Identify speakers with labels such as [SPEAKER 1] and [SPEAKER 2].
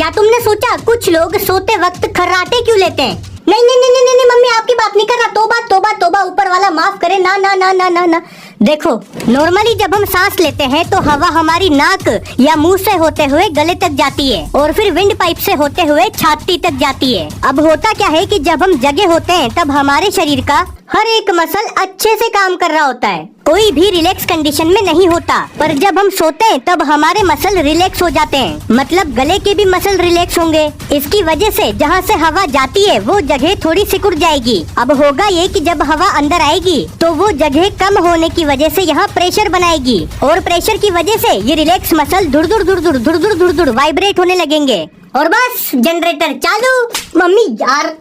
[SPEAKER 1] क्या तुमने सोचा कुछ लोग सोते वक्त खर्राटे क्यों लेते हैं? नहीं नहीं नहीं नहीं नहीं मम्मी, आपकी बात नहीं कर रहा। तौबा तौबा तौबा, ऊपर वाला माफ करे। ना ना ना ना ना ना। देखो, नॉर्मली जब हम सांस लेते हैं तो हवा हमारी नाक या मुंह से होते हुए गले तक जाती है और फिर विंड पाइप से होते हुए छाती तक जाती है। अब होता क्या है कि जब हम जगे होते हैं तब हमारे शरीर का हर एक मसल अच्छे से काम कर रहा होता है, कोई भी रिलैक्स कंडीशन में नहीं होता। पर जब हम सोते हैं तब हमारे मसल रिलैक्स हो जाते हैं, मतलब गले के भी मसल रिलैक्स होंगे। इसकी वजह से जहाँ से हवा जाती है वो जगह थोड़ी सिकुड़ जाएगी। अब होगा ये कि जब हवा अंदर आएगी तो वो जगह कम होने की वजह से यहाँ प्रेशर बनाएगी और प्रेशर की वजह से ये रिलैक्स मसल धुड़ धुड़ धुड़ धुड़ धुड़ धुड़ धुड़ धुड़ वाइब्रेट होने लगेंगे और बस जनरेटर चालू। मम्मी यार